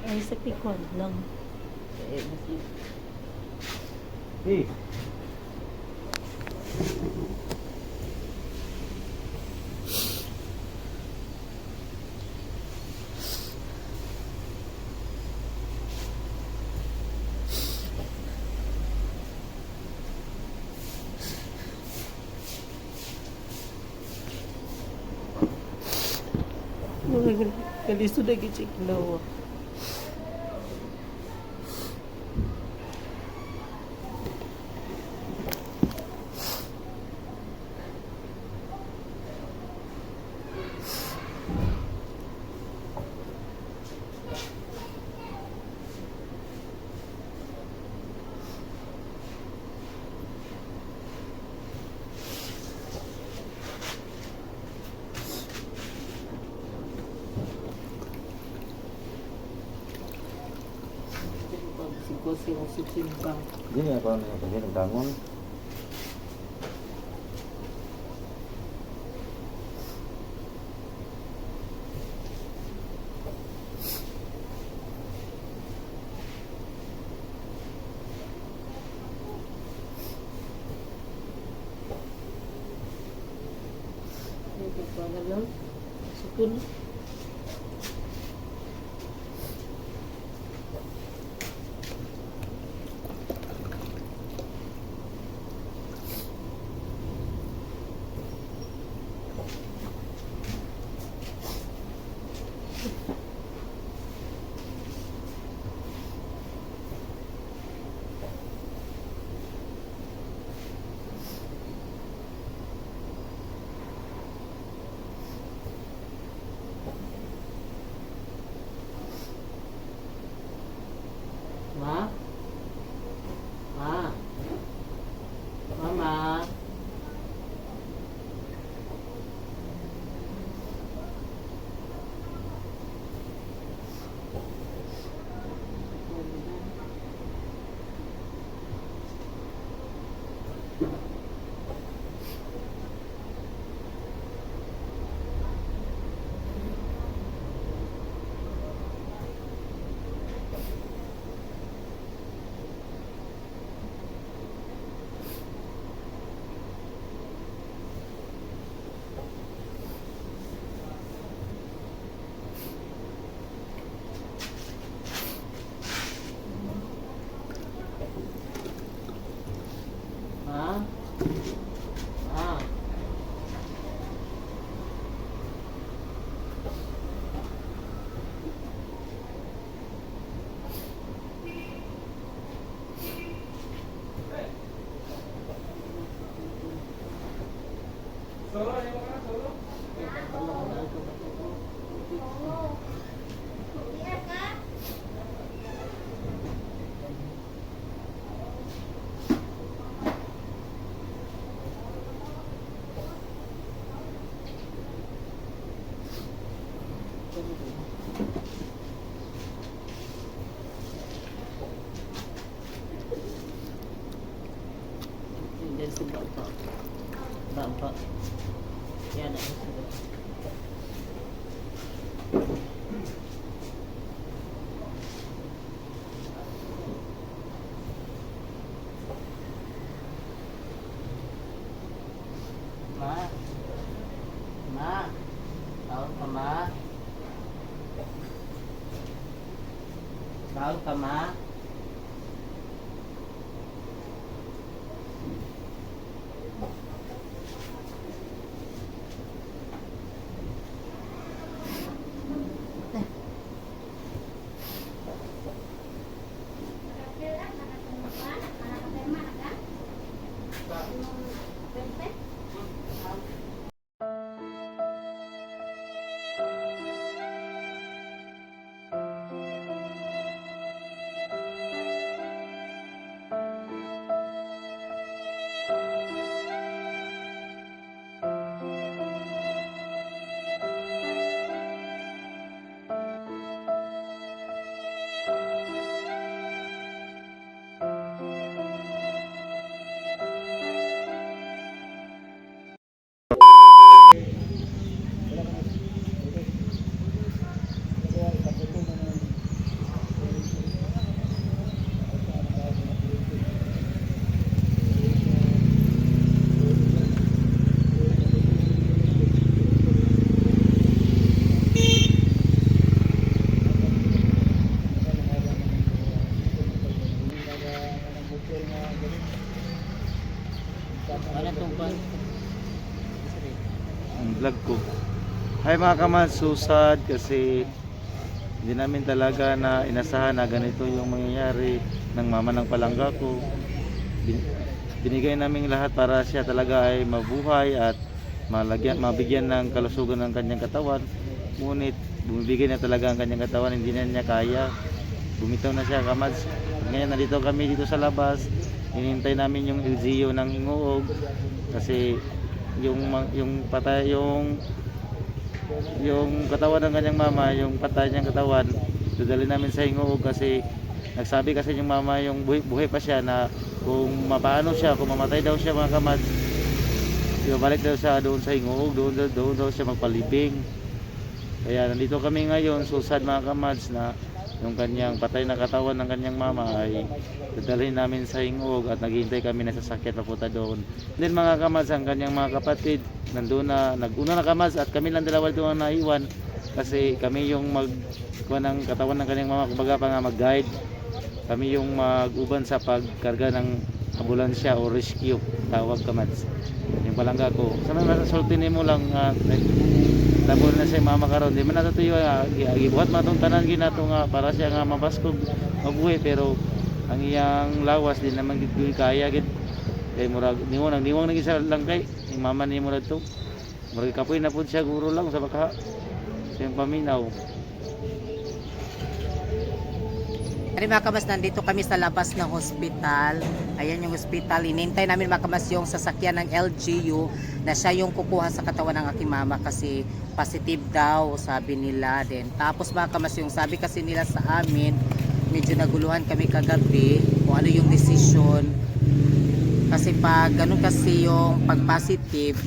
Ay, sa tikwan lang. Eh, masih. Eh. Kali sudah gicik lawa. Sikosi ang sisimbang. Jadi ya kalau misalnya kerja bangun. Ito pa na lang. Sukun. Ma? Ma? Mama? Ma? Ma? Hindi sa baba. Baba. Yan ang sulat. Ma? Ma? Tahu ka, Ma? Tahu ka, Ma? Ay mga kamads, susad kasi hindi namin talaga na inasahan na ganito yung mangyayari ng mama ng palangga ko. Binigay namin lahat para siya talaga ay mabuhay at mabigyan ng kalusugan ng kanyang katawan. Ngunit bumibigay na talaga ang kanyang katawan, hindi na niya kaya. Bumitaw na siya kamads. Ngayon nandito kami dito sa labas, hinihintay namin yung LGU ng Hinguog kasi yung patay yung katawan ng kanyang mama, yung patay niyang katawan, dadali namin sa Hinguog kasi nagsabi kasi yung mama yung buhay pa siya na kung mapaano siya, kung mamatay daw siya mga kamads, balik daw siya doon sa Hinguog, doon daw siya magpalibing. Kaya nandito kami ngayon, susad mga kamads, na yung kanyang patay na katawan ng kanyang mama ay dadalhin namin sa Hinguog at naghihintay kami na sasakyan papunta doon. Then mga kamads, ang kanyang mga kapatid nandun na, naguna na kamads at kami lang dalawa doon na naiwan kasi kami yung magkuha ng katawan ng kanyang mama, kumbaga pa nga mag-guide. Kami yung mag-uban sa pagkarga ng ambulansya o rescue, tawag kamads. Yung palangga ko, sa mga sultinin mo lang tabo na siya mama karon, di man natutuyo gibuhat matong tanan ginato nga para siya nga mabaskog mabuhi, pero ang iyang lawas di naman gid kaya gid kay murag niwang na gisa lang kay yung mama ni murag to murag kapoy na pud siya guro lang sa baka siyang paminaw. Ari mga kamas, nandito kami sa labas ng hospital. Ayan yung hospital. Inintay namin mga kamas yung sasakyan ng LGU na siya yung kukuha sa katawan ng aking mama kasi positive daw, sabi nila din. Tapos mga kamas, yung sabi kasi nila sa amin, medyo naguluhan kami kagabi kung ano yung decision. Kasi pag ganun kasi yung pag positive,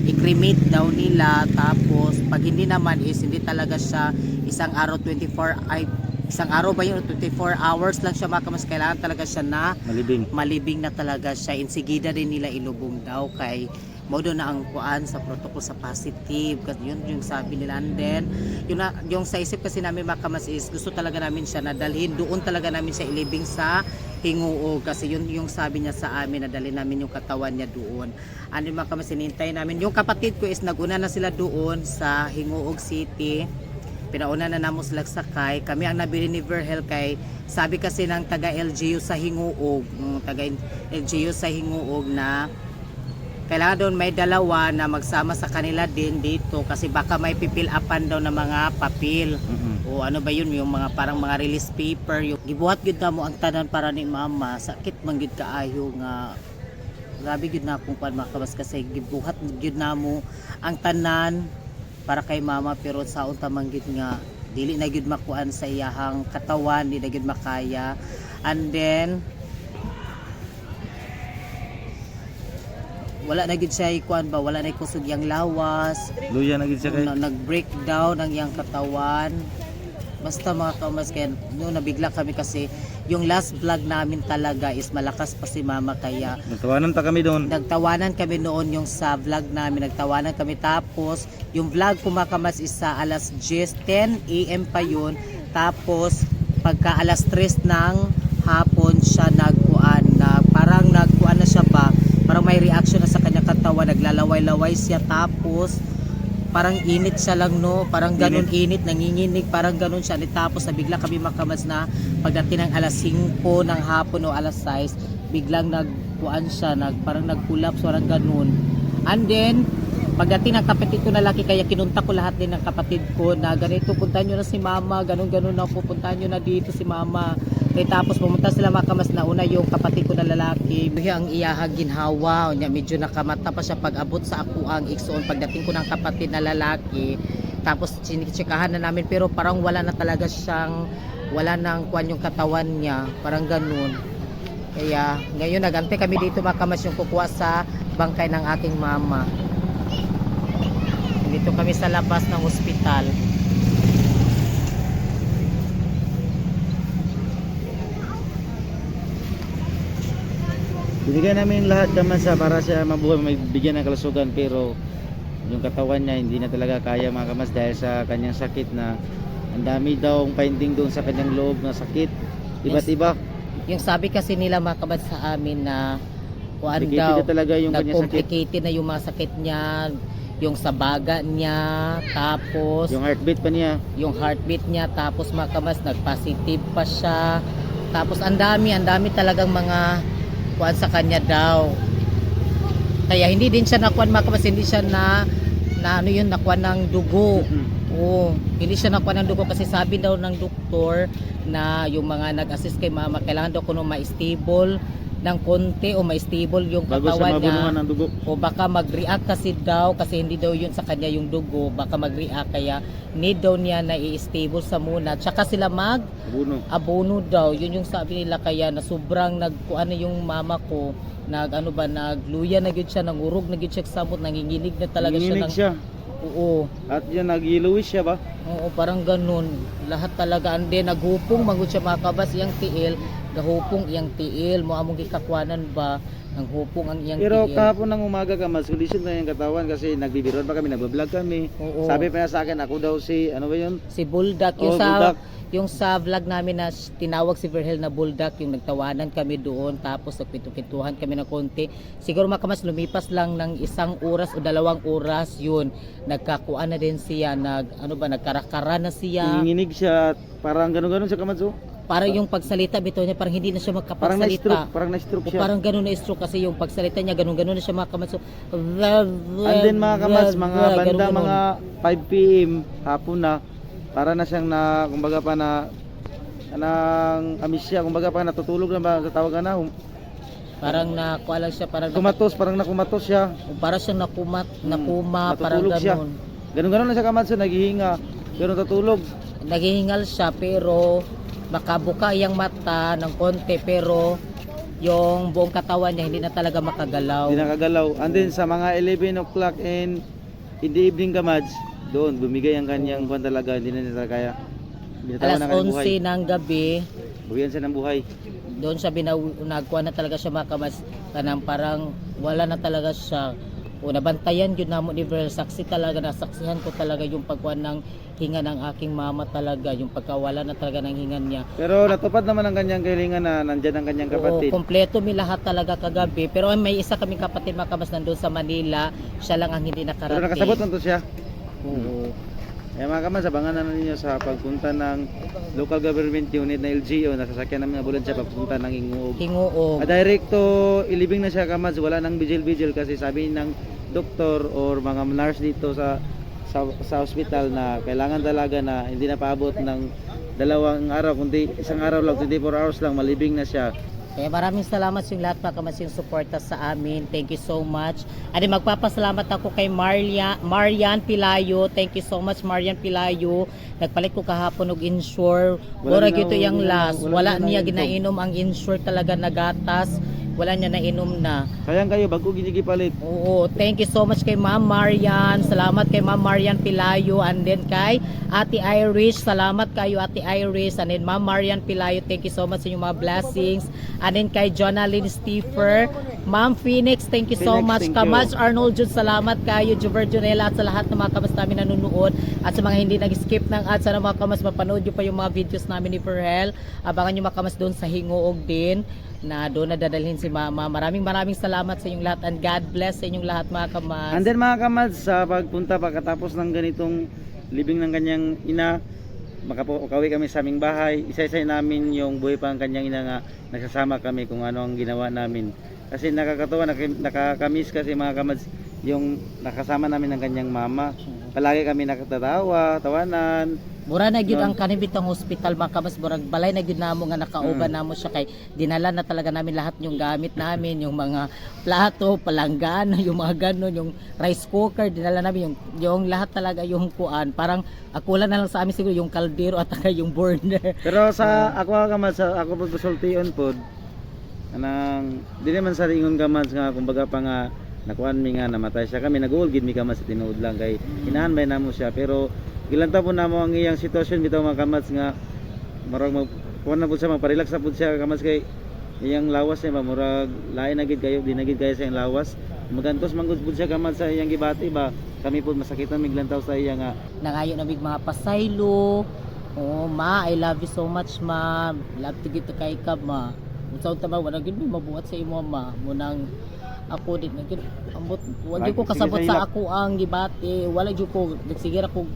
i-cremate daw nila. Tapos pag hindi naman is hindi talaga siya isang araw 24 isang araw ba yun, 24 hours lang siya makamas, kailangan talaga siya na malibing na talaga siya. Insigida din nila ilubong daw kay modo na ang kuan sa protocol sa positive, kasi yun yung sabi nila. And then yung sa isip kasi namin makamas is gusto talaga namin siya nadalhin doon, talaga namin siya ilibing sa Hinguog kasi yun yung sabi niya sa amin, nadali namin yung katawan niya doon. Ano makamas, hinintay namin yung kapatid ko is naguna na sila doon sa Hinguog City. Pinauna na namo sila sakay. Kami ang nabili ni Verhel kay sabi kasi ng taga LGU sa Hinguog, taga LGU sa Hinguog na kailangan doon may dalawa na magsama sa kanila din dito kasi baka may pipil-upan daw na mga papel. O ano ba yun, yung mga parang mga release paper. Yung gibuhat gyud na mo ang tanan para ni mama. Sakit man gyud kaayo nga. Grabe gyud na akong kuan makabas kasi gibuhat gyud na mo ang tanan para kay mama, pero sa unta manggid nga dili na gyud makuan sa iyahang katawan, di na gyud makaya. And then wala na gyud siya ikuan ba, wala na kusog yang lawas, Luya na gid siya kay nag-breakdown ang iyang katawan. Basta mga kamas, kaya nabigla kami kasi yung last vlog namin talaga is malakas pa si mama, kaya nagtawanan ta kami doon. nagtawanan kami noon yung sa vlog namin, nagtawanan kami. Tapos yung vlog ko mga kamas is sa alas 10 AM pa yun. Tapos pagka alas 3 ng hapon siya nagkuan na parang nagkuan na siya ba, parang may reaction na sa kanyang katawan, naglalaway-laway siya. Tapos parang init siya lang, no, parang ganun init, nanginginig, parang ganun siya. Tapos bigla kami makamas na pagdating ng alas 5 ng hapon o alas 6, biglang nagkuan siya, parang nag-collapse, parang ganun. And then pagdating ng kapatid ko na laki, kaya kinunta ko lahat din ng kapatid ko na ganito, puntahan nyo na si mama, ganun na, pupuntahan nyo na dito si mama. Tapos pumunta sila makamas na una yung kapatid ko na lalaki. Ang iyahag ginhawa, medyo nakamata pa siya pag abot sa ako ang iksoon pagdating ko ng kapatid na lalaki. Tapos sinitsikahan na namin, pero parang wala na talaga siyang, wala nang kuan yung katawan niya, parang ganun. Kaya ngayon nagante kami dito makamas yung kukuha sa bangkay ng aking mama. Dito kami sa labas ng hospital. Binigyan namin lahat naman sa para siya mabuhay, may bigyan ng kalusugan, pero yung katawan niya hindi na talaga kaya mga kamas dahil sa kanyang sakit na ang dami daw ang finding doon sa kanyang loob na sakit. Iba't iba. Yung sabi kasi nila mga kabad sa amin na kuan Complicated daw, na talaga yung kanyang sakit. nag-complicated na yung mga sakit niya. yung sa baga niya, tapos Yung heartbeat pa niya. yung heartbeat niya, tapos mga kamas nag-positive pa siya. Tapos ang dami talagang mga kuan sa kanya daw. Kaya hindi din siya nakuan mga kamas, hindi siya na ano yun, nakuan ng dugo. Oo, hindi siya nakuha ng dugo kasi sabi daw ng doktor na yung mga nag-assist kay mama, kailangan daw kuno ma-stable ng konti o ma-stable yung Bago siya katawan niya. mabulungan ng dugo. O baka mag-react kasi daw, kasi hindi daw yun sa kanya yung dugo, baka mag-react, kaya need daw niya na i-stable sa muna. Tsaka sila Abuno. abono daw, yun yung sabi nila, kaya na sobrang nagkuan na yung mama ko, nagluya na gyud siya, nangurog na gyud siya sa samot, nanginginig na talaga Nanginginig siya. siya. Oo. At yan, nag-yellowish siya ba? Oo, parang ganun. Lahat talaga. Ande, naghupong, magod siya makabas iyang tiil. Gahupong iyang tiil. Mo among gikakwanan ba? Ang hupong ang iyang Pero tiil. kahapon ng umaga ka, mas condition na yung katawan kasi nagbibiron pa kami, nagbablog kami. Oo. Sabi pa niya sa akin, ako daw si, ano ba yun? Si Buldak. Oo, Buldak. Yung sa vlog namin na tinawag si Virgil na Buldak, yung nagtawanan kami doon, tapos nagpintuhan kami ng konti. Siguro makamas lumipas lang ng 1 oras o 2 oras yun. Nagkakuan na din siya, nagkarakara na siya. Nanginginig siya, at parang gano'n-gano'n siya kamadso. Parang yung pagsalita bitaw niya, parang hindi na siya Parang magkapagsalita. na-stroke O siya. parang ganun na stroke kasi yung pagsalita niya ganun na siya mga kamats. So, And then mga kamats, mga banda, mga 5 PM, hapon na, para na siyang na, kumbaga pa na, anang amnesia, kumbaga pa natutulog na ba, sa tawagan na, parang nakuha lang siya, parang parang nakumatos siya. para siyang nakuma, parang natutulog siya. ganun. Ganun-ganun lang siya kamatso, naghihinga, pero natutulog. Naghihingal siya pero makabuka iyang mata ng konti pero yung buong katawan niya hindi na talaga makagalaw. Hindi nakagalaw. And then sa mga 11 o'clock in the evening kamads, doon bumigay ang kanyang buwan talaga, hindi na niya kaya. Binatawan Alas na kanyang buhay. 11 ng gabi, Buwian siya ng buhay. doon siya nagkuha na talaga siya makamas, kanang parang wala na talaga siya. O nabantayan yun namo ni Virgil, saksi talaga, nasaksihan ko talaga yung pagkuhan ng hinga ng aking mama talaga, yung pagkawala na talaga ng hinga niya. Pero natupad naman ang kanyang kahilingan na nandyan ang kanyang kapatid. Oo, kompleto mi lahat talaga kagabi, pero may isa kaming kapatid makamas nandun sa Manila, siya lang ang hindi Pero nakarating. nakasabot man to siya. Oo. Kaya mga kamas, abangan na ninyo sa pagpunta ng local government unit na LGO, nasasakyan namin ang ambulansya papunta ng Hinguog. Hinguog. Direct to ilibing na siya kamas, wala nang vigil kasi sabi ng doktor or mga nurse dito sa hospital na kailangan talaga na hindi na paabot ng 2 araw, kundi 1 araw lang, 24 hours lang, malibing na siya. Kaya maraming salamat sa lahat mga kamas yung suporta sa amin. Thank you so much. At magpapasalamat ako kay Marian Pilayo. Thank you so much Marian Pilayo. Nagpalit ko kahapon og insure. Wala gito yung last. Wala niya ginainom ang insure talaga na gatas. Wala niya nainom na. Sayang kayo, bago ginigipalit. Oo, thank you so much kay Ma'am Marian. Salamat kay Ma'am Marian Pilayo. And then kay Ate Irish. Salamat kayo Ate Irish. And then Ma'am Marian Pilayo. Thank you so much sa inyong mga blessings. And then kay Jonalyn Stiefer. Ma'am Phoenix, thank you so Phoenix, much. thank Kamas you. Arnold Jud, salamat kayo. Juver Junela at sa lahat ng mga kamas namin nanonood. At sa mga hindi nag-skip ng ads, sana mga kamas mapanood nyo pa yung mga videos namin ni Virgil. Abangan nyo mga kamas doon sa Hinguog din, na doon na dadalhin si Mama. Maraming salamat sa inyong lahat and God bless sa inyong lahat mga kamas. And then mga kamads, sa pagpunta pagkatapos ng ganitong libing ng kanyang ina, makauwi kami sa aming bahay, isa-isa namin yung buhay pa ang kanyang ina nga, nagsasama kami kung ano ang ginawa namin. Kasi nakakatawa, nakakamiss kasi mga kamads, yung nakasama namin ng kanyang mama. Palagi kami nakatatawa, tawanan. Mura na gyud ang kanibitang hospital mga kamas, murag balay na gyud namo nga nakauban namo siya, kay dinala na talaga namin lahat yung gamit namin, yung mga plato, palanggana, yung mga ganon, yung rice cooker, dinala namin yung lahat talaga, yung kuan. Parang akulan na lang sa amin siguro yung kaldero at saka yung burner. Pero sa ako kamads, sa ako pagsultion pod, anang di naman sa ingon kamads nga kumbaga pa nga nakuan mi nga namatay siya, kami nag-uulgid mi kamads sa tinuod lang kay hinahanbay namo siya. Pero ilan ta po namo ang iyang sitwasyon bitaw mga kamads nga marag kuan na pud siya, magpa-relax na pud siya kamads kay iyang lawas niya ba murag lain na gid kayo, di na gid kayo sa iyang lawas, magantos manggod pud siya kamads sa iyang gibati ba, kami pud masakitan miglantaw sa iya nga Nangayo na mig mga pasaylo. Oh, ma, I love you so much, ma. Love to get to kay ka, ma. Unsa ta ba wala gid mi mabuhat sa imo, ma. Munang ako din ambot wala jud ko kasabot sa ako ang gibati, wala jud ko nagsigir ako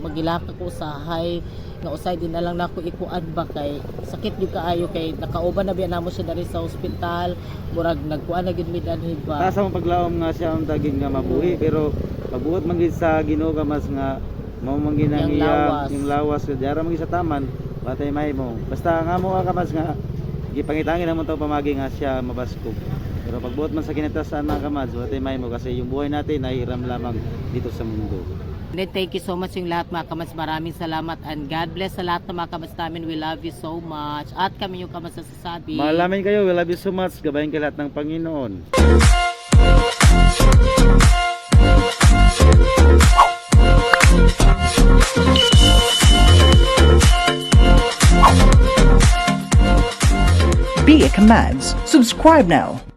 magilaka ko sa hay nga usay din na lang nako ikuan ba kay sakit jud kaayo kay nakauban na biya namo siya diri sa ospital, murag nagkuan na gid mi danhi ba. Sa mong paglaom nga siya ang daging nga mabuhi pero pabuot man gid sa Ginoo ka mas nga mao man gid ang yung lawas kay ara man gid sa taman batay may mo. Basta nga mo ka mas nga gipangitangin namon taw pamagi nga siya mabaskog. Pero pagbuot man sa kinatasan mga kamads, batay may mo kasi yung buhay natin ay hiram lamang dito sa mundo. And thank you so much yung lahat mga kamads. Maraming salamat and God bless sa lahat ng mga kamads namin. We love you so much. At kami yung kamads na sasabi. Malamin kayo, we love you so much. Gabayan kayo lahat ng Panginoon. Be a Kamads. Subscribe now.